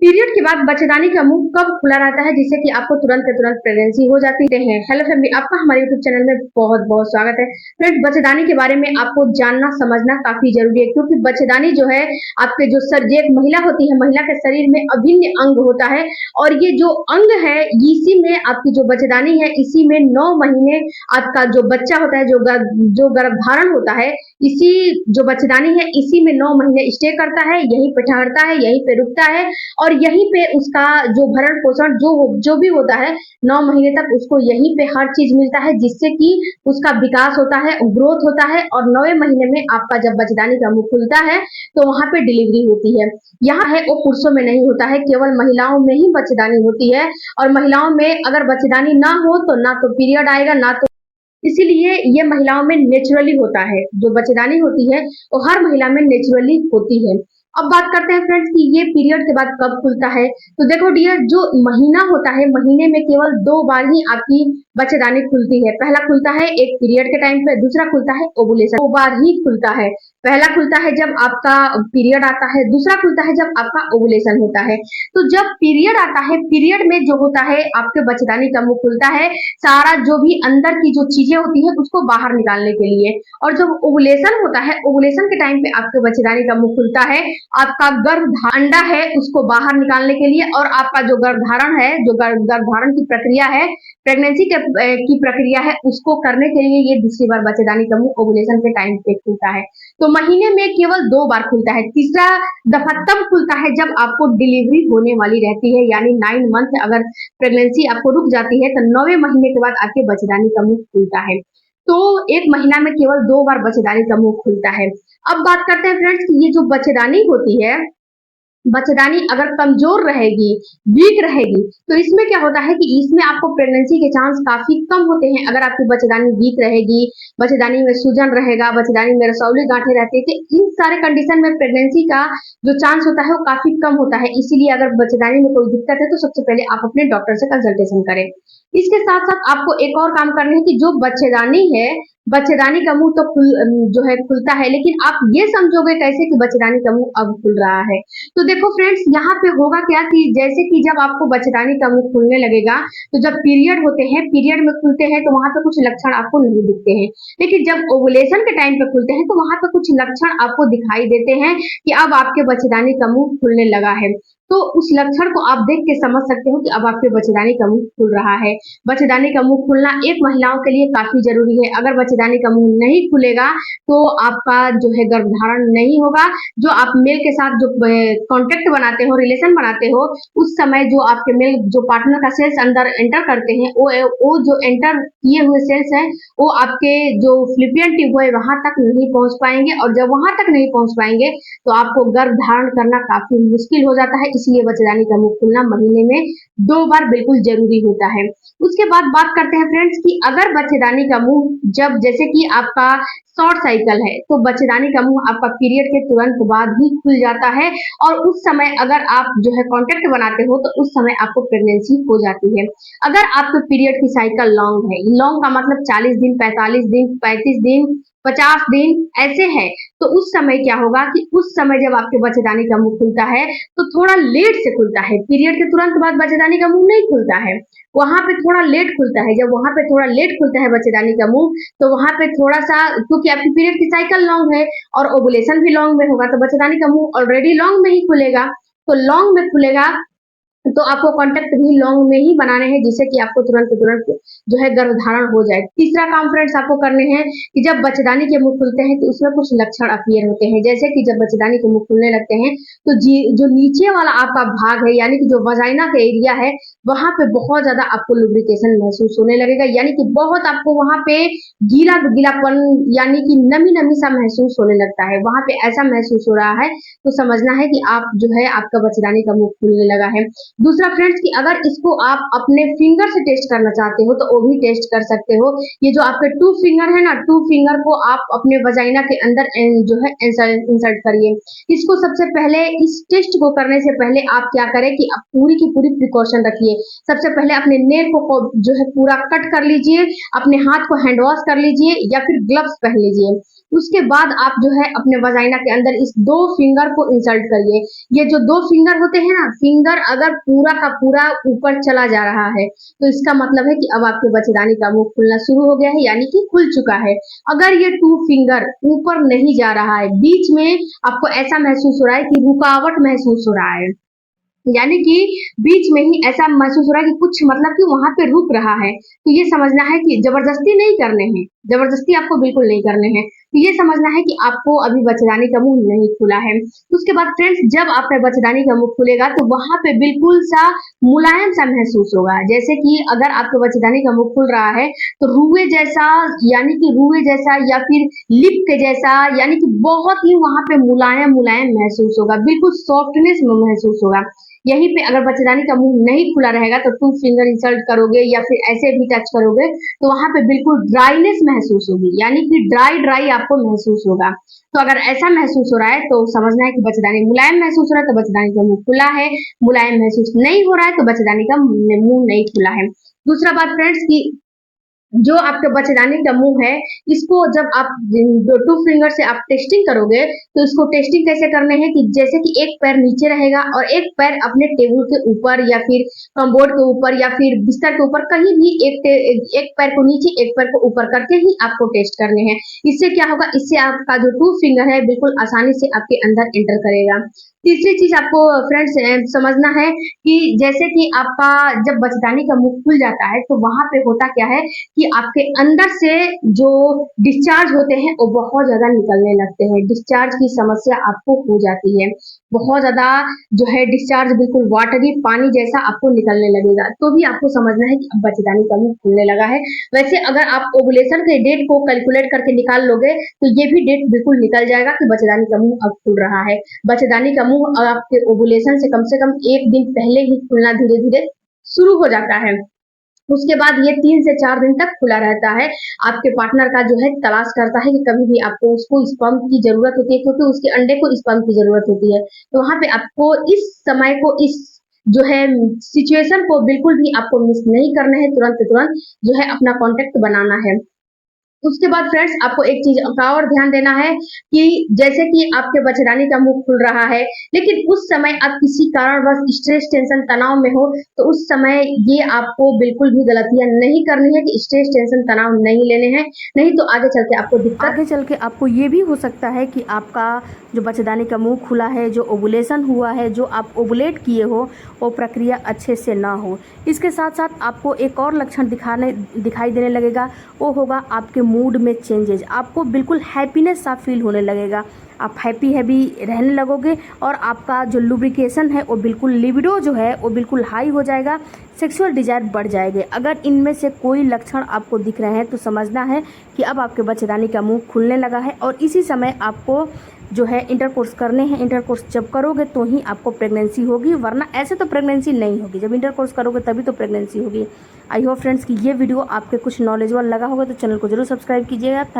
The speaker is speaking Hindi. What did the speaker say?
पीरियड के बाद बच्चेदानी का मुंह कब खुला रहता है जिससे कि आपको तुरंत के तुरंत प्रेगनेंसी हो जाती है। हेलो फैमिली, आपका हमारे यूट्यूब चैनल में बहुत बहुत स्वागत है। फ्रेंड्स, बच्चेदानी के बारे में आपको जानना समझना काफी जरूरी है, क्योंकि बच्चेदानी जो है आपके जो एक महिला होती है, महिला के शरीर में अभिन्न अंग होता है। और ये जो अंग है, इसी में आपकी जो बच्चेदानी है, इसी में 9 महीने आपका जो बच्चा होता है, जो गर्भधारण होता है, इसी जो बच्चेदानी है इसी में 9 महीने स्टे करता है, यहीं पे ठहरता है, यहीं पे रुकता है। और यहीं पे उसका जो भरण पोषण जो भी होता है, 9 महीने तक उसको यहीं पे हर चीज मिलता है, जिससे कि उसका विकास होता है, ग्रोथ होता है। और 9वें महीने में आपका जब बच्चेदानी का मुंह खुलता है तो वहां पे डिलीवरी होती है। यहाँ है वो पुरुषों में नहीं होता है, केवल महिलाओं में ही बच्चेदानी होती है। और महिलाओं में अगर बच्चेदानी ना हो तो ना तो पीरियड आएगा, ना तो इसीलिए ये महिलाओं में नेचुरली होता है। जो बच्चेदानी होती है वो हर महिला में नेचुरली होती है। अब बात करते हैं फ्रेंड्स कि ये पीरियड के बाद कब खुलता है। तो देखो डियर, जो महीना होता है, महीने में केवल 2 बार ही आपकी बच्चेदानी खुलती है। पहला खुलता है एक पीरियड के टाइम पे, दूसरा खुलता है ओवुलेशन। 2 बार ही खुलता है। पहला खुलता है जब आपका पीरियड आता है, दूसरा खुलता है जब आपका ओवुलेशन होता है। तो जब पीरियड आता है, पीरियड में जो होता है आपके बच्चेदानी का मुंह खुलता है, सारा जो भी अंदर की जो चीजें होती है उसको बाहर निकालने के लिए। और जब ओवुलेशन होता है, ओवुलेशन के टाइम पे आपके बच्चेदानी का मुंह खुलता है आपका अंडा है उसको बाहर निकालने के लिए। और आपका जो गर्भधारण है, जो गर्भधारण की प्रक्रिया है, प्रेगनेंसी की प्रक्रिया है, उसको करने के लिए ये दूसरी बार बच्चेदानी का मुंह ओवुलेशन के टाइम पे खुलता है। तो महीने में केवल 2 बार खुलता है। तीसरा दफा तब खुलता है जब आपको डिलीवरी होने वाली रहती है, यानी 9 मंथ अगर प्रेगनेंसी आपको रुक जाती है तो 9वें महीने के बाद आपके बच्चेदानी का मुंह खुलता है। तो एक महीना में केवल 2 बार बच्चेदानी का मुंह खुलता है। अब बात करते हैं फ्रेंड्स कि ये जो बच्चेदानी होती है, बच्चेदानी अगर कमजोर रहेगी, वीक रहेगी, तो इसमें क्या होता है कि इसमें आपको प्रेगनेंसी के चांस काफी कम होते हैं। अगर आपकी बच्चेदानी वीक रहेगी, बच्चेदानी में सूजन रहेगा, बच्चेदानी में रसौली गांठें रहती है, तो इन सारे कंडीशन में प्रेगनेंसी का जो चांस होता है वो काफी कम होता है। इसीलिए अगर बच्चेदानी में कोई दिक्कत है तो सबसे पहले आप अपने डॉक्टर से कंसल्टेशन करें। इसके साथ साथ आपको एक और काम करना है कि जो बच्चेदानी है, बच्चेदानी का मुंह तो जो है खुलता है, लेकिन आप ये समझोगे कैसे कि बच्चेदानी का मुंह अब खुल रहा है। तो देखो फ्रेंड्स, यहाँ पे होगा क्या कि जैसे कि जब आपको बच्चेदानी का मुंह खुलने लगेगा, तो जब पीरियड होते हैं, पीरियड में खुलते हैं तो वहां पे कुछ लक्षण आपको नहीं दिखते हैं। लेकिन जब ओवुलेशन के टाइम पे खुलते हैं तो वहां पे कुछ लक्षण आपको दिखाई देते हैं कि अब आपके बच्चेदानी का मुंह खुलने लगा है। तो उस लक्षण को आप देख के समझ सकते हो कि अब आपके बच्चेदानी का मुंह खुल रहा है। बच्चेदानी का मुंह खुलना एक महिलाओं के लिए काफी जरूरी है। अगर बच्चेदानी का मुंह नहीं खुलेगा तो आपका जो है गर्भधारण नहीं होगा। जो आप मेल के साथ जो कांटेक्ट बनाते हो, रिलेशन बनाते हो, उस समय जो आपके मेल जो पार्टनर का सेल्स अंदर एंटर करते हैं, वो जो एंटर किए हुए सेल्स हैं वो आपके जो फ्लिपियन ट्यूब है वहां तक नहीं पहुंच पाएंगे। और जब वहां तक नहीं पहुंच पाएंगे तो आपको गर्भ धारण करना काफी मुश्किल हो जाता है। इसलिए बच्चेदानी का मुंह खुलना महीने में 2 बार बिल्कुल जरूरी होता है। उसके बाद बात करते हैं फ्रेंड्स कि अगर बच्चेदानी का मुंह जब जैसे कि आपका शॉर्ट साइकिल है तो बच्चेदानी का मुंह आपका पीरियड के तुरंत बाद ही खुल जाता है। और उस समय अगर आप जो है कांटेक्ट बनाते हो तो उस समय आपको प्रेगनेंसी हो जाती है। अगर आपके पीरियड की साइकिल लॉन्ग है, लॉन्ग का मतलब 40 दिन, 45 दिन, 35 दिन, 50 दिन ऐसे है, तो उस समय क्या होगा कि उस समय जब आपके बच्चेदानी का मुंह खुलता है तो थोड़ा लेट से खुलता है। पीरियड के तुरंत बाद बच्चेदानी का मुंह नहीं खुलता है, वहां पे थोड़ा लेट खुलता है। जब वहां पे थोड़ा लेट खुलता है बच्चेदानी का मुंह, तो वहां पे थोड़ा सा, क्योंकि आपकी पीरियड की साइकिल लॉन्ग है और ओवुलेशन भी लॉन्ग में होगा, तो बच्चेदानी का मुंह ऑलरेडी लॉन्ग में ही खुलेगा। तो लॉन्ग में खुलेगा तो आपको कांटेक्ट भी लॉन्ग में ही बनाने हैं, जिससे कि आपको तुरंत तुरंत जो है गर्भधारण हो जाए। तीसरा काम फ्रेंड्स आपको करने हैं कि जब बच्चेदानी के मुंह खुलते हैं तो उसमें कुछ लक्षण अपीयर होते हैं। जैसे कि जब बच्चेदानी के मुंह खुलने लगते हैं तो जो नीचे वाला आपका भाग है, यानी कि जो वजाइना का एरिया है, वहां पे बहुत ज्यादा आपको लुब्रिकेशन महसूस होने लगेगा, यानी कि बहुत आपको वहां पे गीला गीलापन यानी कि नमी नमी सा महसूस होने लगता है। वहां पे ऐसा महसूस हो रहा है तो समझना है कि आप जो है आपका बच्चेदानी का मुंह खुलने लगा है। दूसरा फ्रेंड्स कि अगर इसको आप अपने फिंगर से टेस्ट करना चाहते हो तो वो भी टेस्ट कर सकते हो। ये जो आपके 2 फिंगर है ना, 2 फिंगर को आप अपने वजाइना के अंदर जो है इंसर्ट करिए। इसको सबसे पहले इस टेस्ट को करने से पहले आप क्या करें कि आप पूरी की पूरी प्रिकॉशन रखिए। सबसे पहले अपने नेल को जो है पूरा कट कर लीजिए, अपने हाथ को हैंड वॉश कर लीजिए या फिर ग्लव्स पहन लीजिए। उसके बाद आप जो है अपने वजाइना के अंदर इस 2 फिंगर को इंसर्ट करिए। ये जो 2 फिंगर होते हैं ना, फिंगर अगर पूरा का पूरा ऊपर चला जा रहा है तो इसका मतलब है कि अब आपके बच्चेदानी का मुंह खुलना शुरू हो गया है, यानी कि खुल चुका है। अगर ये 2 फिंगर ऊपर नहीं जा रहा है, बीच में आपको ऐसा महसूस हो रहा है कि रुकावट महसूस हो रहा है, यानी कि बीच में ही ऐसा महसूस हो रहा है कि कुछ मतलब कि वहां पे रुक रहा है, तो ये समझना है कि जबरदस्ती नहीं करने हैं, जबरदस्ती आपको बिल्कुल नहीं करने हैं। तो ये समझना है कि आपको अभी बच्चेदानी का मुंह नहीं खुला है। उसके बाद फ्रेंड्स, जब आपका बच्चेदानी का मुंह खुलेगा तो वहां पे बिल्कुल सा मुलायम सा महसूस होगा, जैसे कि अगर आपके बच्चेदानी का मुंह खुल रहा है तो रुए जैसा, यानी कि रुए जैसा या फिर लिप के जैसा, यानी कि बहुत ही वहां पे मुलायम मुलायम महसूस होगा, बिल्कुल सॉफ्टनेस महसूस होगा। यहीं पे अगर बच्चेदानी का मुंह नहीं खुला रहेगा तो 2 फिंगर इंसर्ट करोगे या फिर ऐसे भी टच करोगे तो वहां पे बिल्कुल ड्राईनेस महसूस होगी, यानी कि ड्राई ड्राई आपको महसूस होगा। तो अगर ऐसा महसूस हो रहा है तो समझना है कि बच्चेदानी मुलायम महसूस हो रहा है तो बच्चेदानी का मुंह खुला है, मुलायम महसूस नहीं हो रहा है तो बच्चेदानी का मुंह नहीं खुला है। दूसरा बात फ्रेंड्स की जो आपके बच्चेदानी का मुंह है, इसको जब आप 2 फिंगर से आप टेस्टिंग करोगे तो इसको टेस्टिंग कैसे करने हैं कि जैसे कि एक पैर नीचे रहेगा और एक पैर अपने टेबल के ऊपर या फिर कमबोर्ड के ऊपर या फिर बिस्तर के ऊपर कहीं भी एक पैर को नीचे एक पैर को ऊपर करके ही आपको टेस्ट करने हैं। इससे क्या होगा, इससे आपका जो 2 फिंगर है बिल्कुल आसानी से आपके अंदर एंटर करेगा। तीसरी चीज आपको फ्रेंड्स समझना है कि जैसे कि आपका जब बच्चेदानी का मुंह खुल जाता है तो वहां पे होता क्या है कि आपके अंदर से जो डिस्चार्ज होते हैं वो बहुत ज्यादा निकलने लगते हैं, डिस्चार्ज की समस्या आपको हो जाती है, बहुत ज्यादा जो है डिस्चार्ज बिल्कुल वाटरी पानी जैसा आपको निकलने लगेगा, तो भी आपको समझना है कि अब बच्चेदानी का मुंह खुलने लगा है। वैसे अगर आप ओवुलेशन के डेट को कैलकुलेट करके निकाल लोगे तो ये भी डेट बिल्कुल निकल जाएगा कि बच्चेदानी का मुंह अब खुल रहा है। बच्चेदानी का मुंह आपके ओवुलेशन से कम 1 दिन पहले ही खुलना धीरे धीरे शुरू हो जाता है। उसके बाद ये 3 से 4 दिन तक खुला रहता है। आपके पार्टनर का जो है तलाश करता है कि कभी भी आपको उसको स्पर्म की जरूरत होती है, क्योंकि उसके अंडे को स्पर्म की जरूरत होती है। तो वहां पे आपको इस समय को, इस जो है सिचुएशन को बिल्कुल भी आपको मिस नहीं करना है, तुरंत तुरंत जो है अपना कांटेक्ट बनाना है। उसके बाद फ्रेंड्स आपको एक चीज का और ध्यान देना है कि जैसे कि आपके बच्चेदानी का मुंह खुल रहा है, लेकिन उस समय आप किसी कारणवश स्ट्रेस टेंशन तनाव में हो तो उस समय ये आपको बिल्कुल भी गलतियां नहीं करनी है कि स्ट्रेस टेंशन तनाव नहीं लेने हैं, नहीं तो आगे चल के आपको दिक्कत, आगे चल के आपको ये भी हो सकता है कि आपका जो बच्चेदानी का मुंह खुला है, जो ओवुलेशन हुआ है, जो आप ओवुलेट किए हो, वो प्रक्रिया अच्छे से ना हो। इसके साथ साथ आपको एक और लक्षण दिखाई देने लगेगा, वो होगा आपके मूड में चेंजेज। आपको बिल्कुल हैप्पीनेस सा फील होने लगेगा, आप हैप्पी रहने लगोगे और आपका जो लुब्रिकेशन है वो बिल्कुल, लिबिडो जो है वो बिल्कुल हाई हो जाएगा, सेक्सुअल डिजायर बढ़ जाएंगे। अगर इनमें से कोई लक्षण आपको दिख रहे हैं तो समझना है कि अब आपके बच्चेदानी का मुंह खुलने लगा है और इसी समय आपको जो है इंटरकोर्स करने हैं। इंटरकोर्स जब करोगे तो ही आपको प्रेगनेंसी होगी, वरना ऐसे तो प्रेगनेंसी नहीं होगी। जब इंटरकोर्स करोगे तभी तो प्रेगनेंसी होगी। आई होप फ्रेंड्स कि ये वीडियो आपके कुछ नॉलेजेबल लगा होगा, तो चैनल को जरूर सब्सक्राइब कीजिएगा।